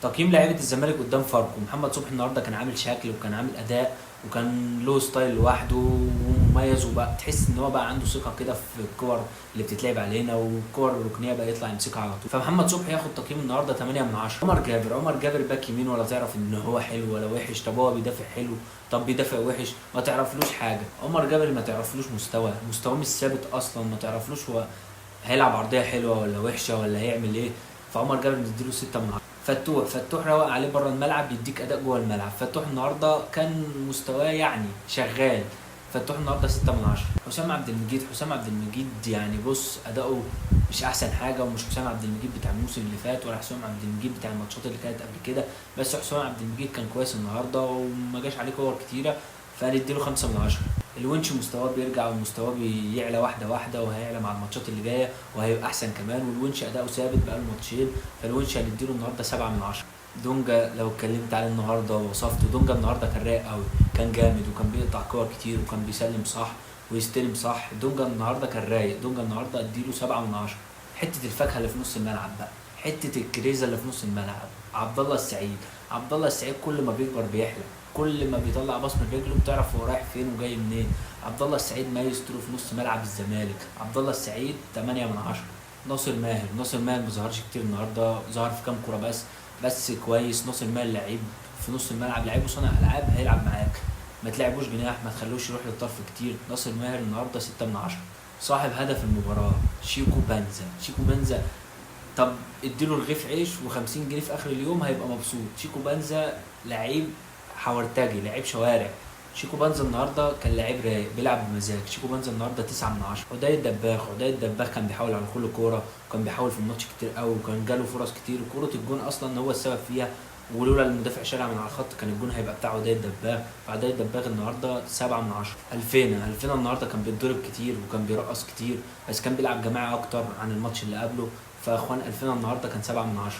تقييم لعيبه الزمالك قدام فاركو. محمد صبحي النهارده كان عامل شكل وكان عامل اداء وكان له ستايل لوحده ومميز، وبقى تحس ان هو بقى عنده ثقه كده في الكور اللي بتتلعب علينا، والكور الركنيه بقى يطلع يمسكها على طول. فمحمد صبحي ياخد تقييم النهارده 8 من 10. عمر جابر باك يمين، ولا تعرف ان هو حلو ولا وحش؟ طب هو بيدافع حلو؟ طب بيدافع وحش؟ ما تعرفلوش حاجه. عمر جابر ما تعرفلوش مستواه مش ثابت اصلا. ما تعرفلوش هو هيلعب عرضيه حلوه ولا وحشه ولا هيعمل ايه. فعمر جابر نديله 6 من 10. فتوح روق عليه بره الملعب، يديك اداء جوه الملعب. فتوح النهارده كان مستواه يعني شغال. فتوح النهارده 6 من 10. حسام عبد المجيد يعني بص اداؤه مش احسن حاجه، ومش حسام عبد المجيد بتاع الموسم اللي فات، ولا حسام عبد المجيد بتاع الماتشات اللي كانت قبل كده. بس حسام عبد المجيد كان كويس النهارده وما جاش عليه كور كتيره، فنديله 5 من 10. الونش مستواه بيرجع ومستواه بيعلى واحده واحده، وهيعلى مع الماتشات اللي جايه وهيبقى احسن كمان. والونش اداؤه ثابت بقاله ماتشين، فالونش هنديله النهارده 7 من 10. دونجا لو اتكلمت عليه النهارده ووصفته، دونجا النهارده كان رايق قوي، كان جامد وكان بيقطع كور كتير وكان بيسلم صح ويستلم صح. دونجا النهارده كان رايق. دونجا النهارده اديله 7 من 10. حته الفاكهه اللي في نص الملعب بقى، حته الكريزه اللي في نص الملعب، عبد الله السعيد كل ما بيكبر بيحلى، كل ما بيطلع باص من رجله بتعرف هو رايح فين وجاي منين. عبد الله السعيد مايسترو في نص ملعب الزمالك. عبد الله السعيد 8 من 10. ناصر ماهر ما ظهرش كتير النهارده، ظهر في كام كوره بس كويس. ناصر ماهر لعيب في نص الملعب، لعيب وصانع العاب، هيلعب معاك. ما تلعبوش جناح، ما تخلوش يروح للطرف كتير. ناصر ماهر النهارده 6 من 10. صاحب هدف المباراه شيكو بنزا. طب اديله رغيف عيش و50 جنيه في اخر اليوم هيبقى مبسوط. شيكو بنزا لعيب حورتاجي، لعيب شوارع. شيكو بنزا النهارده كان لعيب رايق بيلعب بمزاج. شيكو بنزا النهارده 9 من 10. عدي الدباغ كان بيحاول على كل كوره، وكان بيحاول في الماتش كتير قوي، وكان جاله فرص كتير، وكوره الجون اصلا هو السبب فيها، ولولا المدافع شارع من على الخط كان الجون هيبقى بتاع عدي الدباغ. فعدي الدباغ النهارده 7 من 10. الفينا النهارده كان بيتضرب كتير وكان بيرقص كتير، بس كان بيلعب جماعي اكتر عن الماتش اللي قبله. فاخوان الفينا النهارده كان 7 من 10.